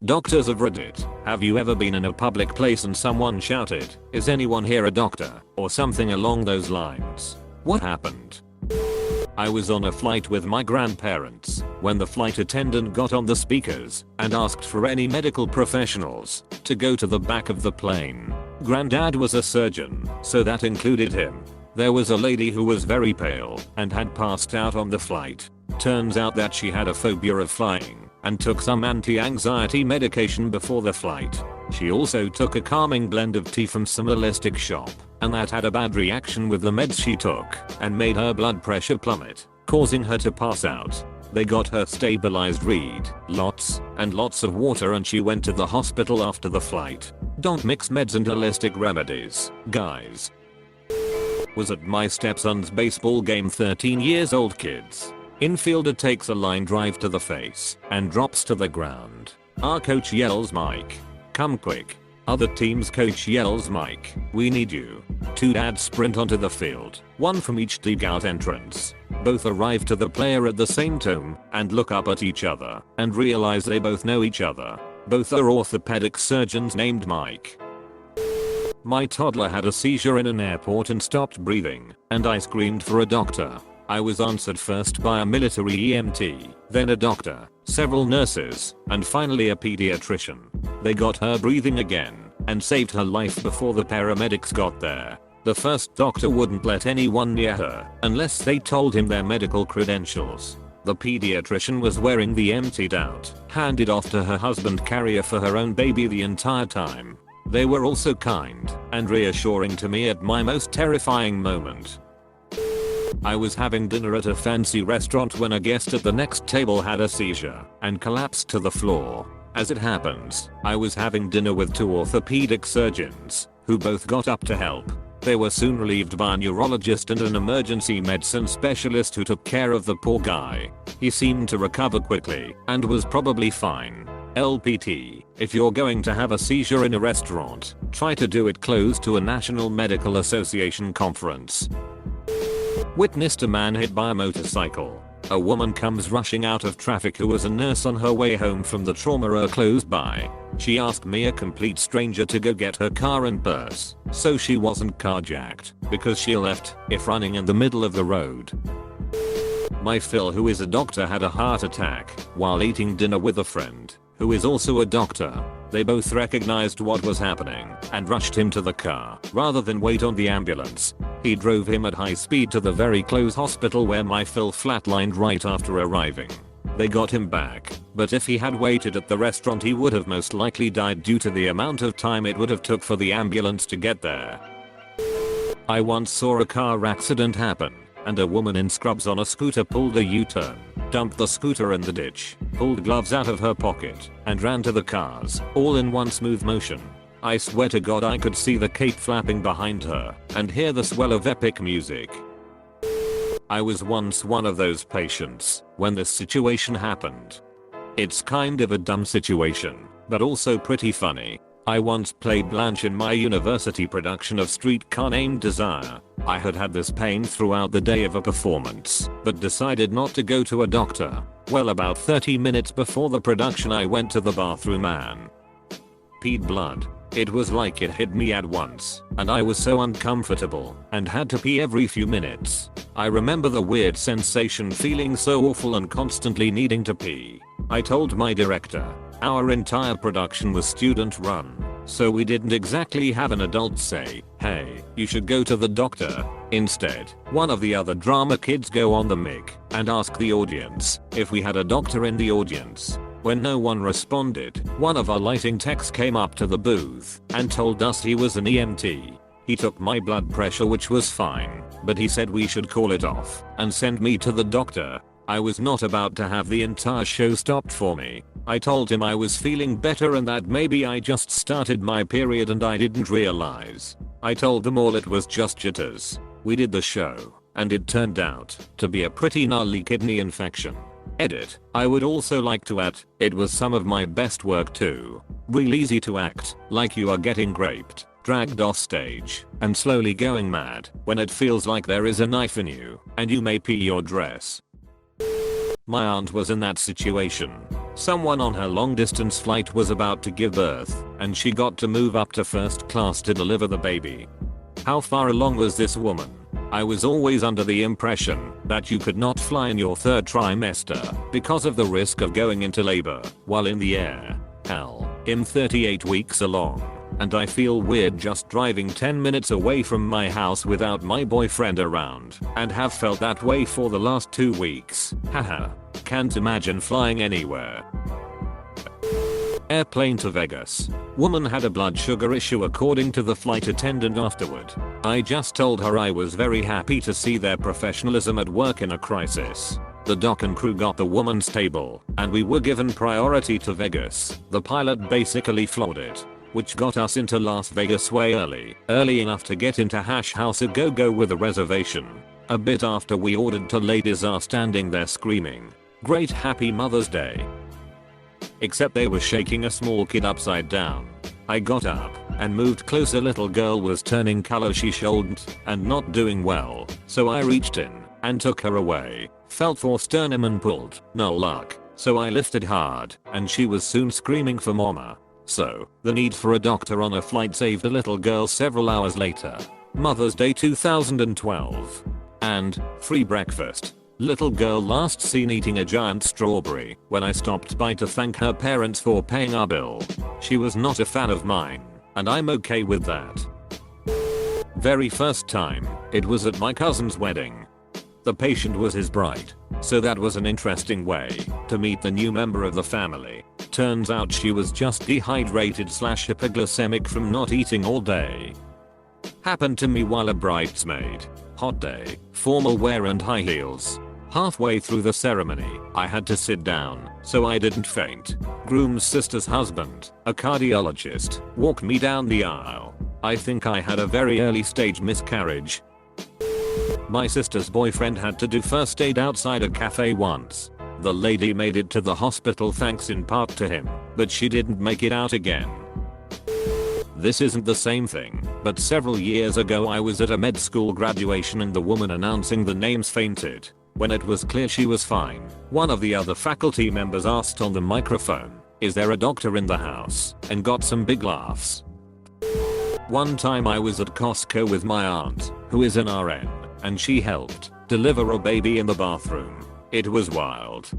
Doctors of Reddit, have you ever been in a public place and someone shouted, "Is anyone here a doctor?" or something along those lines? What happened? I was on a flight with my grandparents when the flight attendant got on the speakers and asked for any medical professionals to go to the back of the plane. Granddad was a surgeon, so that included him. There was a lady who was very pale and had passed out on the flight. Turns out that she had a phobia of flying and took some anti-anxiety medication before the flight. She also took a calming blend of tea from some holistic shop, and that had a bad reaction with the meds she took and made her blood pressure plummet, causing her to pass out. They got her stabilized, read lots and lots of water, and she went to the hospital after the flight. Don't mix meds and holistic remedies, guys. Was at my stepson's baseball game. 13 years old kids. Infielder takes a line drive to the face and drops to the ground. Our coach yells, "Mike, come quick." Other team's coach yells, "Mike, we need you." Two dads sprint onto the field, one from each dugout entrance. Both arrive to the player at the same time and look up at each other and realize they both know each other. Both are orthopedic surgeons named Mike. My toddler had a seizure in an airport and stopped breathing, and I screamed for a doctor. I was answered first by a military EMT, then a doctor, several nurses, and finally a pediatrician. They got her breathing again and saved her life before the paramedics got there. The first doctor wouldn't let anyone near her unless they told him their medical credentials. The pediatrician was wearing the emptied out, handed off to her husband carrier for her own baby the entire time. They were also kind and reassuring to me at my most terrifying moment. I was having dinner at a fancy restaurant when a guest at the next table had a seizure and collapsed to the floor. As it happens, I was having dinner with two orthopedic surgeons who both got up to help. They were soon relieved by a neurologist and an emergency medicine specialist who took care of the poor guy. He seemed to recover quickly and was probably fine. LPT, if you're going to have a seizure in a restaurant, try to do it close to a National Medical Association conference. Witnessed a man hit by a motorcycle. A woman comes rushing out of traffic who was a nurse on her way home from the trauma room close by. She asked me, a complete stranger, to go get her car and purse so she wasn't carjacked because she left if running in the middle of the road. My Phil, who is a doctor, had a heart attack while eating dinner with a friend who is also a doctor. They both recognized what was happening and rushed him to the car rather than wait on the ambulance. He drove him at high speed to the very close hospital where my Phil flatlined right after arriving. They got him back, but if he had waited at the restaurant he would have most likely died due to the amount of time it would have took for the ambulance to get there. I once saw a car accident happen, and a woman in scrubs on a scooter pulled a U-turn, dumped the scooter in the ditch, pulled gloves out of her pocket, and ran to the cars, all in one smooth motion. I swear to God I could see the cape flapping behind her and hear the swell of epic music. I was once one of those patients when this situation happened. It's kind of a dumb situation, but also pretty funny. I once played Blanche in my university production of Streetcar Named Desire. I had had this pain throughout the day of a performance, but decided not to go to a doctor. Well, about 30 minutes before the production I went to the bathroom and peed blood. It was like it hit me at once, and I was so uncomfortable and had to pee every few minutes. I remember the weird sensation, feeling so awful and constantly needing to pee. I told my director. Our entire production was student run, so we didn't exactly have an adult say, "Hey, you should go to the doctor." Instead, one of the other drama kids go on the mic and ask the audience if we had a doctor in the audience. When no one responded, one of our lighting techs came up to the booth and told us he was an EMT. He took my blood pressure, which was fine, but he said we should call it off and send me to the doctor. I was not about to have the entire show stopped for me. I told him I was feeling better and that maybe I just started my period and I didn't realize. I told them all it was just jitters. We did the show, and it turned out to be a pretty gnarly kidney infection. Edit. I would also like to add, it was some of my best work too. Real easy to act like you are getting raped, dragged off stage, and slowly going mad when it feels like there is a knife in you and you may pee your dress. My aunt was in that situation. Someone on her long distance flight was about to give birth, and she got to move up to first class to deliver the baby. How far along was this woman? I was always under the impression that you could not fly in your third trimester because of the risk of going into labor while in the air. Hell, I'm 38 weeks along, and I feel weird just driving 10 minutes away from my house without my boyfriend around, and have felt that way for the last 2 weeks. Haha. Can't imagine flying anywhere. Airplane to Vegas. Woman had a blood sugar issue according to the flight attendant afterward. I just told her I was very happy to see their professionalism at work in a crisis. The dock and crew got the woman's table, and we were given priority to Vegas. The pilot basically floored it, which got us into Las Vegas way early enough to get into Hash House a go with a reservation. A bit after we ordered to, ladies are standing there screaming, "Great Happy Mother's Day." Except they were shaking a small kid upside down. I got up and moved closer. Little girl was turning color. She shouldn't and not doing well, so I reached in and took her away. Felt for sternum and pulled. No luck, so I lifted hard and she was soon screaming for mama. So, the need for a doctor on a flight saved the little girl several hours later. Mother's Day 2012. And, free breakfast. Little girl last seen eating a giant strawberry when I stopped by to thank her parents for paying our bill. She was not a fan of mine, and I'm okay with that. Very first time, it was at my cousin's wedding. The patient was his bride, so that was an interesting way to meet the new member of the family. Turns out she was just dehydrated/hypoglycemic from not eating all day. Happened to me while a bridesmaid. Hot day, formal wear and high heels. Halfway through the ceremony, I had to sit down so I didn't faint. Groom's sister's husband, a cardiologist, walked me down the aisle. I think I had a very early stage miscarriage. My sister's boyfriend had to do first aid outside a cafe once. The lady made it to the hospital thanks in part to him, but she didn't make it out again. This isn't the same thing, but several years ago I was at a med school graduation and the woman announcing the names fainted. When it was clear she was fine, one of the other faculty members asked on the microphone, "Is there a doctor in the house?" and got some big laughs. One time I was at Costco with my aunt, who is an RN, and she helped deliver a baby in the bathroom. It was wild.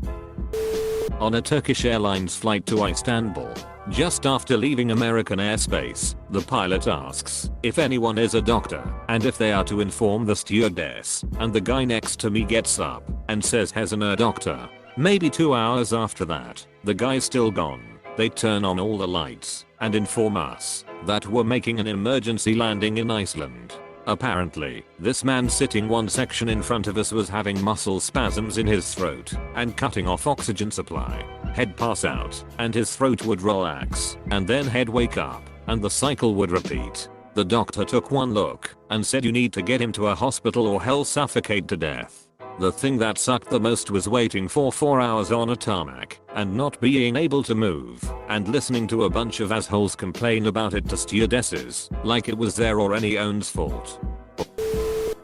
On a Turkish Airlines flight to Istanbul, just after leaving American airspace, the pilot asks if anyone is a doctor and if they are to inform the stewardess, and the guy next to me gets up and says he's a doctor. Maybe 2 hours after that, the guy's still gone. They turn on all the lights and inform us that we're making an emergency landing in Iceland. Apparently, this man sitting one section in front of us was having muscle spasms in his throat and cutting off oxygen supply. He'd pass out, and his throat would relax, and then he'd wake up, and the cycle would repeat. The doctor took one look and said, "You need to get him to a hospital or he'll suffocate to death." The thing that sucked the most was waiting for 4 hours on a tarmac and not being able to move and listening to a bunch of assholes complain about it to stewardesses like it was their or any own's fault.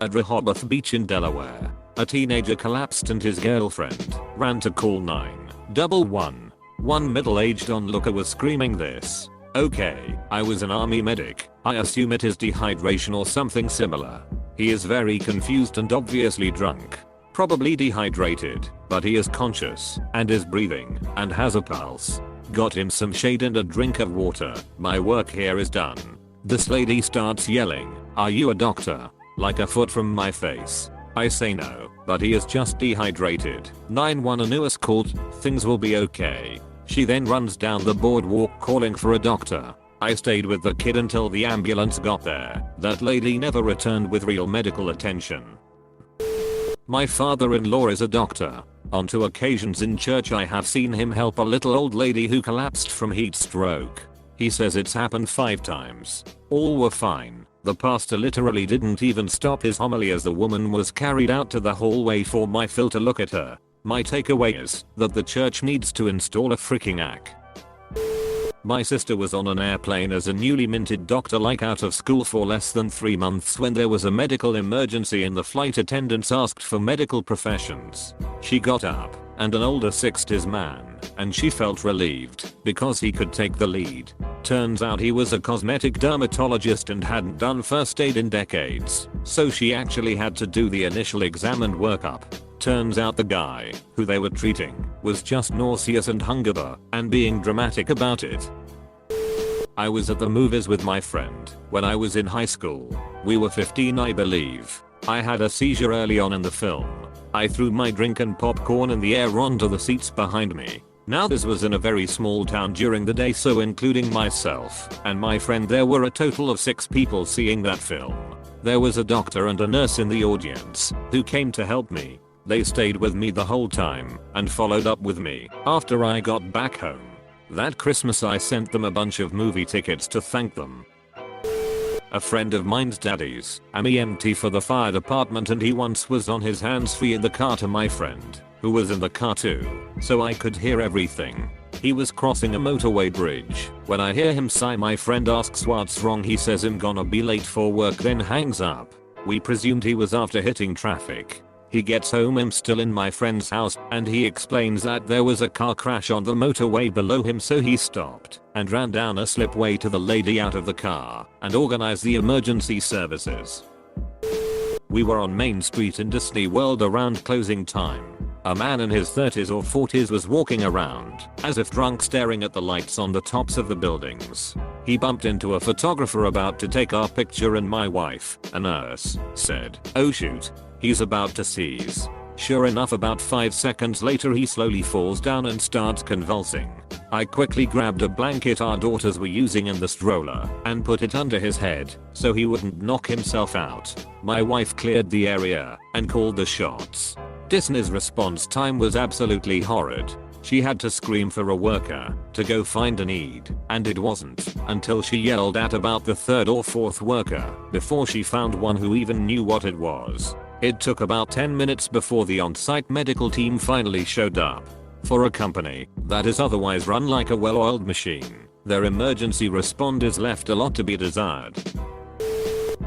At Rehoboth Beach in Delaware, a teenager collapsed and his girlfriend ran to call 911. One middle-aged onlooker was screaming this. Okay, I was an army medic. I assume it is dehydration or something similar. He is very confused and obviously drunk. Probably dehydrated, but he is conscious and is breathing and has a pulse. Got him some shade and a drink of water. My work here is done. This lady starts yelling, "Are you a doctor?" like a foot from my face. I say no, but he is just dehydrated. 911 is called. Things will be okay. She then runs down the boardwalk calling for a doctor. I stayed with the kid until the ambulance got there. That lady never returned with real medical attention. My father-in-law is a doctor. On 2 occasions in church I have seen him help a little old lady who collapsed from heat stroke. He says it's happened 5 times. All were fine. The pastor literally didn't even stop his homily as the woman was carried out to the hallway for my Phil to look at her. My takeaway is that the church needs to install a freaking ACK. My sister was on an airplane as a newly minted doctor, like out of school for less than 3 months, when there was a medical emergency and the flight attendants asked for medical professions. She got up and an older 60s man, and she felt relieved because he could take the lead. Turns out he was a cosmetic dermatologist and hadn't done first aid in decades, so she actually had to do the initial exam and workup. Turns out the guy, who they were treating, was just nauseous and hungover, and being dramatic about it. I was at the movies with my friend when I was in high school. We were 15, I believe. I had a seizure early on in the film. I threw my drink and popcorn in the air onto the seats behind me. Now this was in a very small town during the day, so including myself and my friend there were a total of 6 people seeing that film. There was a doctor and a nurse in the audience who came to help me. They stayed with me the whole time and followed up with me after I got back home. That Christmas I sent them a bunch of movie tickets to thank them. A friend of mine's daddy's AM EMT for the fire department, and he once was on his hands-free in the car to my friend, who was in the car too, so I could hear everything. He was crossing a motorway bridge when I hear him sigh. My friend asks what's wrong. He says I'm gonna be late for work, then hangs up. We presumed he was after hitting traffic. He gets home, I'm still in my friend's house, and he explains that there was a car crash on the motorway below him, so he stopped and ran down a slipway to the lady out of the car and organized the emergency services. We were on Main Street in Disney World around closing time. A man in his 30s or 40s was walking around as if drunk, staring at the lights on the tops of the buildings. He bumped into a photographer about to take our picture, and my wife, a nurse, said, "Oh shoot. He's about to seize." Sure enough, about 5 seconds later he slowly falls down and starts convulsing. I quickly grabbed a blanket our daughters were using in the stroller and put it under his head so he wouldn't knock himself out. My wife cleared the area and called the shots. Disney's response time was absolutely horrid. She had to scream for a worker to go find an ED, and it wasn't until she yelled at about the 3rd or 4th worker before she found one who even knew what it was. It took about 10 minutes before the on-site medical team finally showed up. For a company that is otherwise run like a well-oiled machine, their emergency responders left a lot to be desired.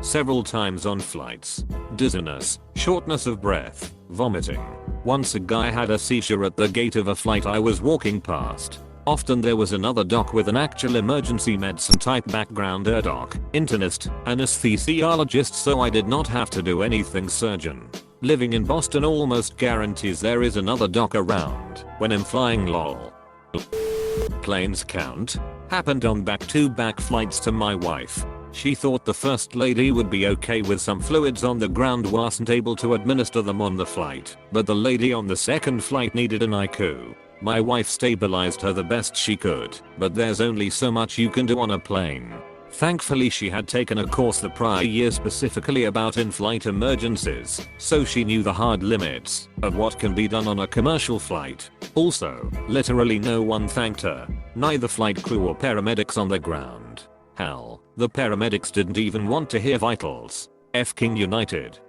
Several times on flights. Dizziness, shortness of breath, vomiting. Once a guy had a seizure at the gate of a flight I was walking past. Often there was another doc with an actual emergency medicine type background, a doc, internist, anesthesiologist, so I did not have to do anything surgeon. Living in Boston almost guarantees there is another doc around when I'm flying, lol. Planes count? Happened on back-to-back flights to my wife. She thought the first lady would be okay with some fluids on the ground, wasn't able to administer them on the flight, but the lady on the second flight needed an ICU. My wife stabilized her the best she could, but there's only so much you can do on a plane. Thankfully she had taken a course the prior year specifically about in-flight emergencies, so she knew the hard limits of what can be done on a commercial flight. Also, literally no one thanked her, neither flight crew or paramedics on the ground. Hell, the paramedics didn't even want to hear vitals. F-king United.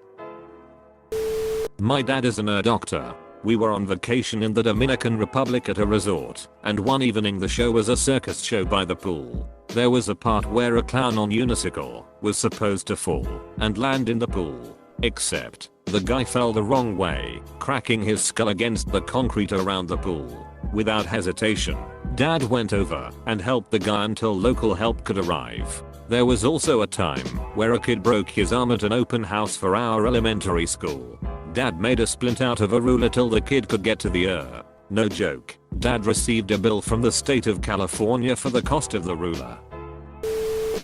My dad is an ER doctor. We were on vacation in the Dominican Republic at a resort, and one evening the show was a circus show by the pool. There was a part where a clown on unicycle was supposed to fall and land in the pool. Except, the guy fell the wrong way, cracking his skull against the concrete around the pool. Without hesitation, Dad went over and helped the guy until local help could arrive. There was also a time where a kid broke his arm at an open house for our elementary school. Dad made a splint out of a ruler till the kid could get to the ER. No joke, Dad received a bill from the state of California for the cost of the ruler.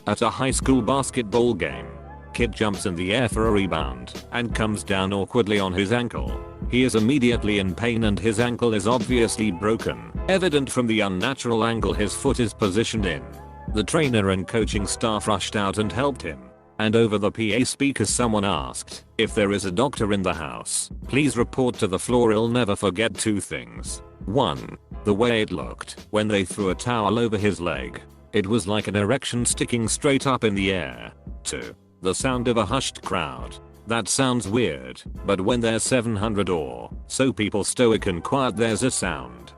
At a high school basketball game, kid jumps in the air for a rebound and comes down awkwardly on his ankle. He is immediately in pain and his ankle is obviously broken, evident from the unnatural angle his foot is positioned in. The trainer and coaching staff rushed out and helped him. And over the PA speakers someone asked, "If there is a doctor in the house, please report to the floor." I'll never forget 2 things. 1. The way it looked when they threw a towel over his leg. It was like an erection sticking straight up in the air. 2. The sound of a hushed crowd. That sounds weird, but when there's 700 or so people stoic and quiet, there's a sound.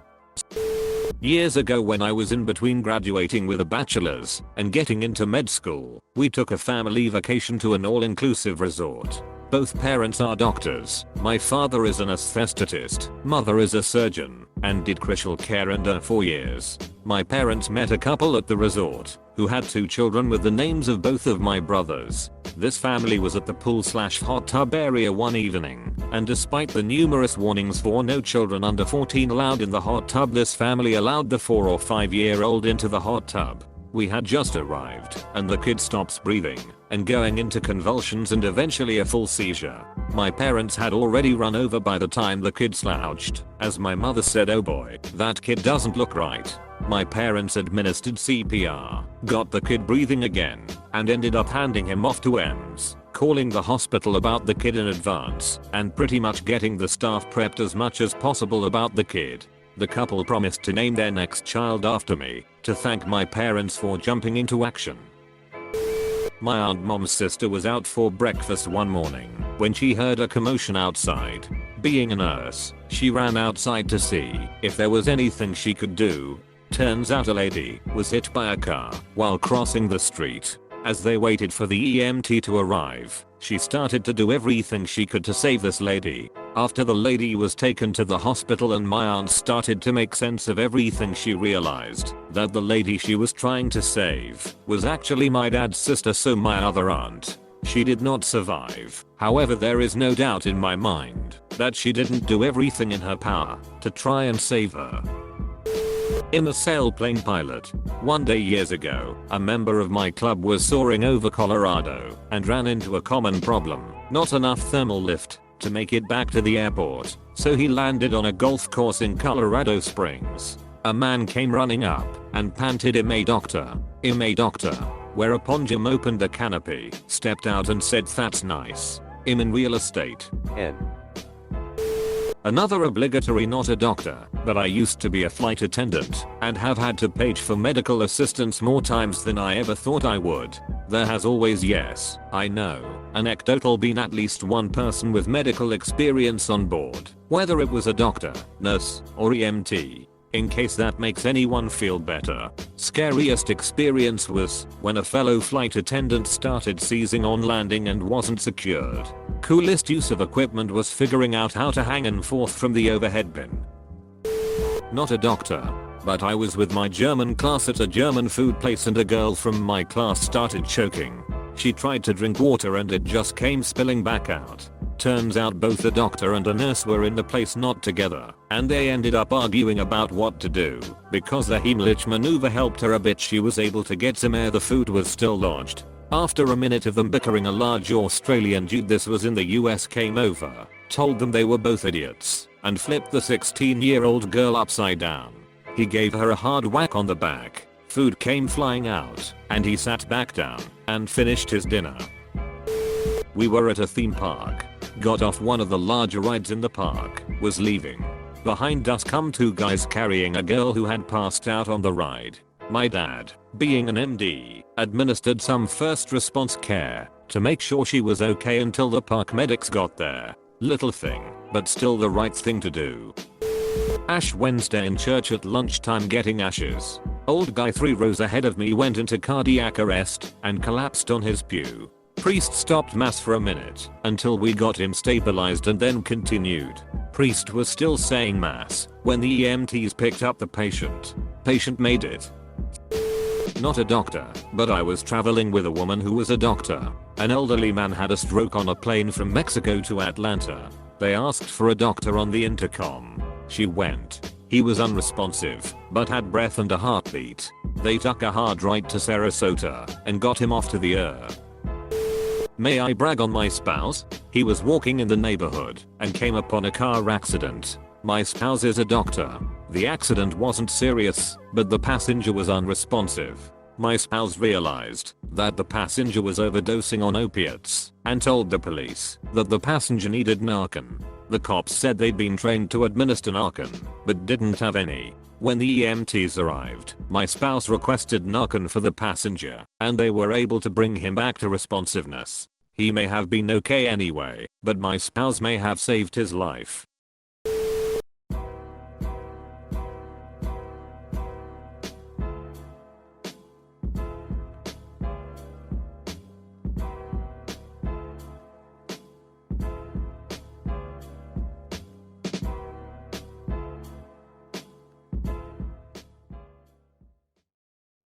Years ago when I was in between graduating with a bachelor's and getting into med school, we took a family vacation to an all-inclusive resort. Both parents are doctors. My father is an anesthetist, mother is a surgeon, and did critical care under 4 years. My parents met a couple at the resort, who had 2 children with the names of both of my brothers. This family was at the pool/hot tub area one evening, and despite the numerous warnings for no children under 14 allowed in the hot tub, this family allowed the 4 or 5-year-old into the hot tub. We had just arrived, and the kid stops breathing and going into convulsions and eventually a full seizure. My parents had already run over by the time the kid slouched, as my mother said, "Oh boy, that kid doesn't look right." My parents administered CPR, got the kid breathing again, and ended up handing him off to EMS, calling the hospital about the kid in advance, and pretty much getting the staff prepped as much as possible about the kid. The couple promised to name their next child after me, to thank my parents for jumping into action. My aunt mom's sister was out for breakfast one morning when she heard a commotion outside. Being a nurse, she ran outside to see if there was anything she could do. Turns out a lady was hit by a car while crossing the street. As they waited for the EMT to arrive, she started to do everything she could to save this lady. After the lady was taken to the hospital and my aunt started to make sense of everything, she realized that the lady she was trying to save was actually my dad's sister, so my other aunt. She did not survive. However, there is no doubt in my mind that she didn't do everything in her power to try and save her. I'm a sailplane pilot. One day years ago, a member of my club was soaring over Colorado and ran into a common problem: not enough thermal lift to make it back to the airport, so he landed on a golf course in Colorado Springs. A man came running up and panted, "I'm a doctor. I'm a doctor." Whereupon Jim opened the canopy, stepped out and said, "That's nice. I'm in real estate." Another obligatory not a doctor, but I used to be a flight attendant and have had to page for medical assistance more times than I ever thought I would. There has always, yes, I know, anecdotal, been at least one person with medical experience on board, whether it was a doctor, nurse, or EMT. In case that makes anyone feel better, scariest experience was when a fellow flight attendant started seizing on landing and wasn't secured. Coolest use of equipment was figuring out how to hang and forth from the overhead bin. Not a doctor, but I was with my German class at a German food place and a girl from my class started choking. She tried to drink water and it just came spilling back out. Turns out both a doctor and a nurse were in the place not together, and they ended up arguing about what to do. Because the Heimlich maneuver helped her a bit, she was able to get some air. The food was still lodged. After a minute of them bickering, a large Australian dude, this was in the US, came over, told them they were both idiots, and flipped the 16-year-old girl upside down. He gave her a hard whack on the back. Food came flying out, and he sat back down and finished his dinner. We were at a theme park. Got off one of the larger rides in the park, was leaving. Behind us come 2 guys carrying a girl who had passed out on the ride. My dad, being an MD, administered some first response care to make sure she was okay until the park medics got there. Little thing, but still the right thing to do. Ash Wednesday in church at lunchtime getting ashes. Old guy 3 rows ahead of me went into cardiac arrest and collapsed on his pew. Priest stopped mass for a minute until we got him stabilized and then continued. Priest was still saying mass when the EMTs picked up the patient. Patient made it. Not a doctor, but I was traveling with a woman who was a doctor. An elderly man had a stroke on a plane from Mexico to Atlanta. They asked for a doctor on the intercom. She went. He was unresponsive, but had breath and a heartbeat. They took a hard ride to Sarasota and got him off to the ER. May I brag on my spouse? He was walking in the neighborhood and came upon a car accident. My spouse is a doctor. The accident wasn't serious, but the passenger was unresponsive. My spouse realized that the passenger was overdosing on opiates and told the police that the passenger needed Narcan. The cops said they'd been trained to administer Narcan, but didn't have any. When the EMTs arrived, my spouse requested Narcan for the passenger, and they were able to bring him back to responsiveness. He may have been okay anyway, but my spouse may have saved his life.